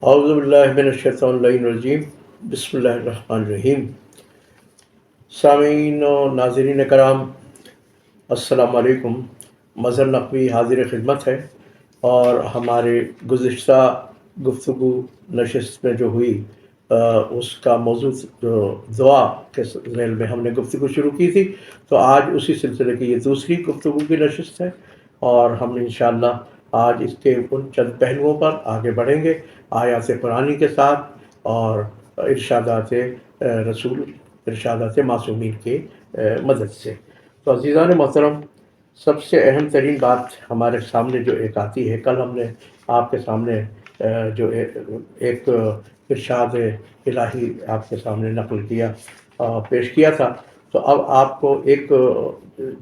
اعوذ باللہ من الشیطان الرجیم، بسم اللہ الرحمن الرحیم۔ سامعین و ناظرین کرام، السلام علیکم۔ مظہر نقوی حاضر خدمت ہے، اور ہمارے گزشتہ گفتگو نشست میں جو ہوئی اس کا موضوع جو دعا کے ذیل میں ہم نے گفتگو شروع کی تھی، تو آج اسی سلسلے کی یہ دوسری گفتگو کی نشست ہے، اور ہم انشاءاللہ آج اس کے ان چند پہلوؤں پر آگے بڑھیں گے، آیات قرآنی کے ساتھ اور ارشادات رسول، ارشادات معصومین کی مدد سے۔ تو عزیزان محترم، سب سے اہم ترین بات ہمارے سامنے جو ایک آتی ہے، کل ہم نے آپ کے سامنے جو ایک ارشاد الہی آپ کے سامنے نقل کیا، پیش کیا تھا، تو اب آپ کو ایک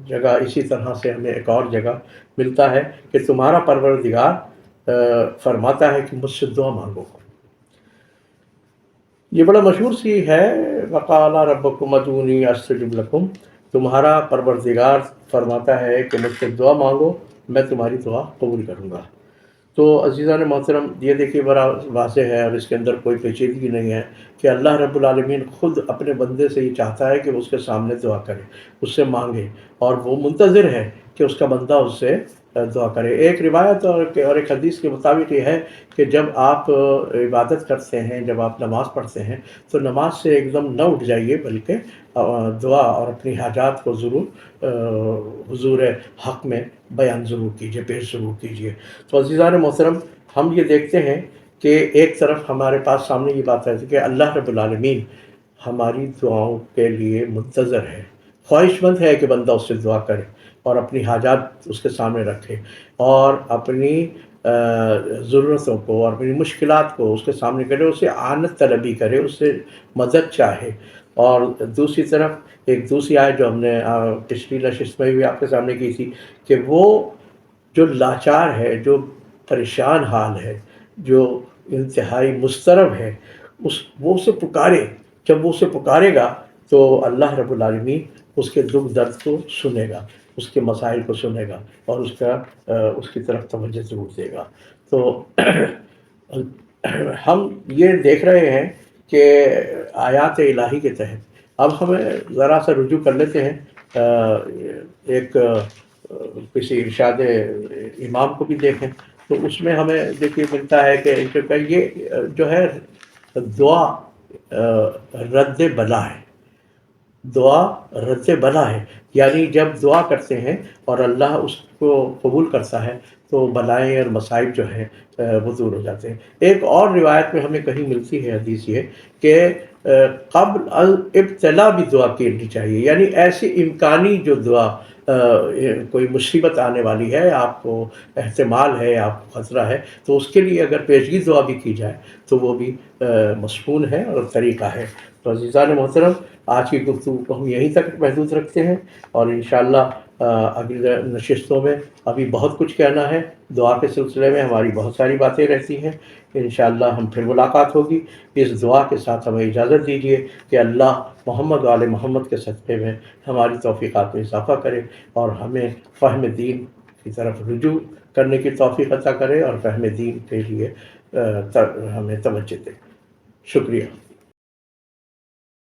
جگہ اسی طرح سے ہمیں ایک اور جگہ ملتا ہے کہ تمہارا پروردگار فرماتا ہے کہ مجھ سے دعا مانگو۔ یہ بڑا مشہور سی ہے، وَقَالَ رَبُّكُمْ ادْعُونِي أَسْتَجِبْ لَكُمْ۔ تمہارا پروردگار فرماتا ہے کہ مجھ سے دعا مانگو، میں تمہاری دعا قبول کروں گا۔ تو عزیزان محترم، یہ دیکھیے بڑا واضح ہے، اور اس کے اندر کوئی پیچیدگی نہیں ہے کہ اللہ رب العالمین خود اپنے بندے سے یہ چاہتا ہے کہ وہ اس کے سامنے دعا کرے، اس سے مانگے، اور وہ منتظر ہے کہ اس کا بندہ اس سے دعا کرے۔ ایک روایت اور ایک حدیث کے مطابق یہ ہے کہ جب آپ عبادت کرتے ہیں، جب آپ نماز پڑھتے ہیں، تو نماز سے ایک دم نہ اٹھ جائیے، بلکہ دعا اور اپنی حاجات کو ضرور حضور حق میں بیان ضرور کیجیے، پیش ضرور کیجیے۔ تو عزیزان محترم، ہم یہ دیکھتے ہیں کہ ایک طرف ہمارے پاس سامنے یہ بات ہے کہ اللہ رب العالمین ہماری دعاؤں کے لیے منتظر ہے، خواہش مند ہے کہ بندہ اس سے دعا کرے اور اپنی حاجات اس کے سامنے رکھے، اور اپنی ضرورتوں کو اور اپنی مشکلات کو اس کے سامنے کرے، اسے اعانت طلبی کرے، اس سے مدد چاہے۔ اور دوسری طرف ایک دوسری آیت جو ہم نے پچھلی نشست میں بھی آپ کے سامنے کی تھی، کہ وہ جو لاچار ہے، جو پریشان حال ہے، جو انتہائی مضطرب ہے، وہ اسے پکارے۔ جب وہ اسے پکارے گا تو اللہ رب العالمین اس کے دکھ درد کو سنے گا، اس کے مسائل کو سنے گا، اور اس کی طرف توجہ ضرور دے گا۔ تو ہم یہ دیکھ رہے ہیں کہ آیات الہی کے تحت اب ہمیں ذرا سا رجوع کر لیتے ہیں، ایک کسی ارشاد امام کو بھی دیکھیں، تو اس میں ہمیں دیکھیے ملتا ہے کہ یہ جو ہے دعا رد بلا ہے، دعا رد بلا ہے، یعنی جب دعا کرتے ہیں اور اللہ اس کو قبول کرتا ہے تو بلائیں اور مصائب جو ہیں وہ دور ہو جاتے ہیں۔ ایک اور روایت میں ہمیں کہیں ملتی ہے حدیث یہ کہ قبل الابتلا بھی دعا کرنی چاہیے، یعنی ایسی امکانی جو دعا، کوئی مصیبت آنے والی ہے، آپ کو احتمال ہے، آپ کو خطرہ ہے، تو اس کے لیے اگر پیشگی دعا بھی کی جائے تو وہ بھی مصنون ہے اور طریقہ ہے۔ تو عزیزان محترم، آج کی گفتگو کو ہم یہیں تک محدود رکھتے ہیں، اور انشاءاللہ اگلی نشستوں میں ابھی بہت کچھ کہنا ہے، دعا کے سلسلے میں ہماری بہت ساری باتیں رہتی ہیں۔ انشاءاللہ ہم پھر ملاقات ہوگی۔ اس دعا کے ساتھ ہمیں اجازت دیجیے کہ اللہ محمد و آل محمد کے صدقے میں ہماری توفیقات میں اضافہ کرے، اور ہمیں فہم دین کی طرف رجوع کرنے کی توفیق عطا کرے، اور فہم دین کے لیے ہمیں توجہ دے۔ شکریہ۔